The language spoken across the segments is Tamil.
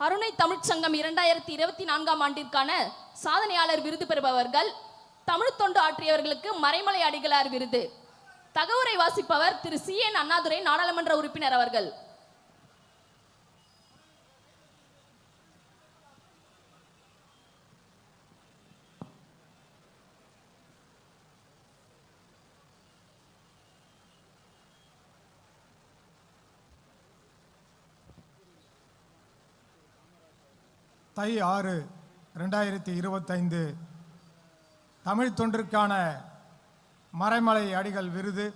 அருணை தமிழ்ச்சங்கம் 2024ஆம் ஆண்டிற்கான சாதனையாளர் விருது பெறுபவர்கள் தமிழ் தொண்டு ஆற்றியவர்களுக்கு மறைமலை அடிகளார் விருது. தகவுரை வாசிப்பவர் திரு CN அண்ணாதுரை, நாடாளுமன்ற உறுப்பினர் அவர்கள். தை 6, 2025 தமிழ் தொண்டிற்கான மறைமலை அடிகள் விருது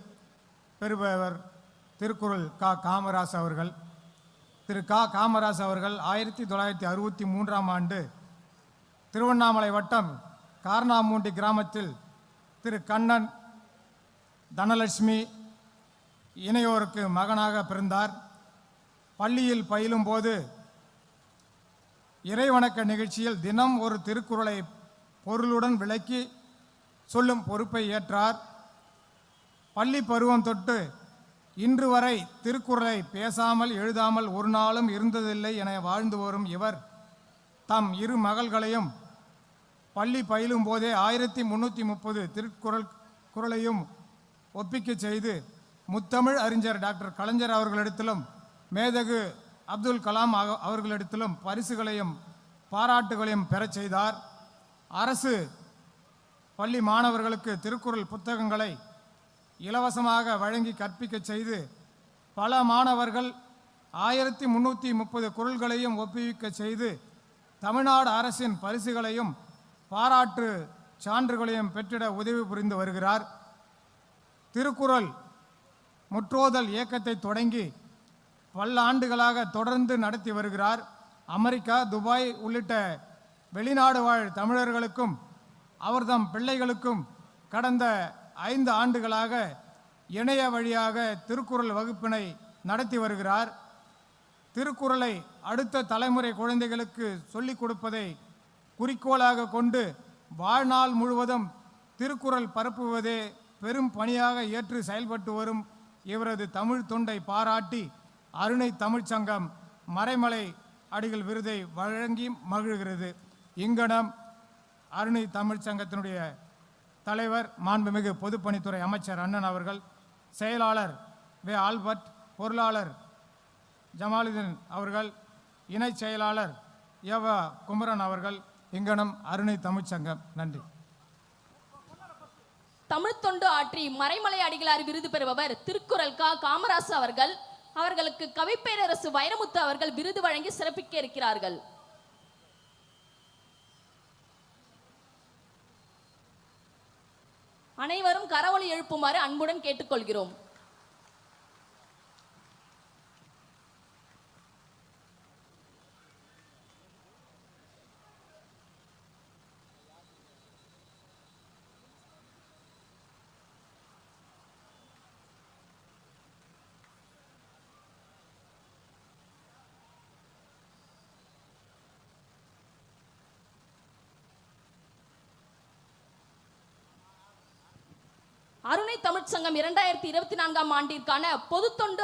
பெறுபவர் திருக்குறள் காமராசு அவர்கள். திரு காமராசு அவர்கள் 1963ஆம் ஆண்டு திருவண்ணாமலை வட்டம் கார்னாமூண்டி கிராமத்தில் திரு கண்ணன் தனலட்சுமி இணையோருக்கு மகனாக பிறந்தார். பள்ளியில் பயிலும்போது இறைவணக்க நிகழ்ச்சியில் தினம் ஒரு திருக்குறளை பொருளுடன் விளக்கி சொல்லும் பொறுப்பை ஏற்றார். பள்ளி பருவம் தொட்டு இன்று வரை திருக்குறளை பேசாமல் எழுதாமல் ஒரு நாளும் இருந்ததில்லை என வாழ்ந்து வரும் இவர் தம் இரு மகள்களையும் பள்ளி பயிலும் போதே 1330 திருக்குறளையும் ஒப்பிக்க செய்து முத்தமிழ் அறிஞர் டாக்டர் கலைஞர் அவர்களிடத்திலும் மேதகு அப்துல் கலாம் அவர்களிடத்திலும் பரிசுகளையும் பாராட்டுகளையும் பெறச் செய்தார். அரசு பள்ளி மாணவர்களுக்கு திருக்குறள் புத்தகங்களை இலவசமாக வழங்கி கற்பிக்க செய்து பல மாணவர்கள் 1330 குறள்களையும் ஒப்புவிக்க செய்து தமிழ்நாடு அரசின் பரிசுகளையும் பாராட்டு சான்றுகளையும் பெற்றிட உதவி புரிந்து வருகிறார். திருக்குறள் முற்றோதல் இயக்கத்தை தொடங்கி பல ஆண்டுகளாக தொடர்ந்து நடத்தி வருகிறார். அமெரிக்கா, துபாய் உள்ளிட்ட வெளிநாடு வாழ் தமிழர்களுக்கும் அவர்தம் பிள்ளைகளுக்கும் கடந்த 5 ஆண்டுகளாக இணைய வழியாக திருக்குறள் வகுப்பினை நடத்தி வருகிறார். திருக்குறளை அடுத்த தலைமுறை குழந்தைகளுக்கு சொல்லிக் கொடுப்பதை குறிக்கோளாக கொண்டு வாழ்நாள் முழுவதும் திருக்குறள் பரப்புவதே பெரும் பணியாக ஏற்று செயல்பட்டு வரும் இவரது தமிழ் தொண்டை பாராட்டி அருணை தமிழ்ச்சங்கம் மறைமலை அடிகள் விருதை வழங்கி மகிழ்கிறது. இங்கனம் அருணை தமிழ்ச்சங்கத்தினுடைய தலைவர் மாண்புமிகு பொதுப்பணித்துறை அமைச்சர் அண்ணன் அவர்கள், செயலாளர் வே ஆல்பர்ட், பொருளாளர் ஜமாலுதீன் அவர்கள், இணை செயலாளர் யவ குமரன் அவர்கள். இங்கனம் அருணை தமிழ்ச்சங்கம். நன்றி. தமிழ் தொண்டு ஆற்றி மறைமலை அடிகளார் விருது பெறுபவர் திருக்குறள் காமராசு அவர்கள். அவர்களுக்கு கவிப்பேரரசு வைரமுத்து அவர்கள் விருது வழங்கி சிறப்பிக்க இருக்கிறார்கள். அனைவரும் கரவொலி எழுப்புமாறு அன்புடன் கேட்டுக்கொள்கிறோம். அருணை தமிழ்ச்சங்கம் 2024ஆம் ஆண்டிற்கான பொது தொண்டு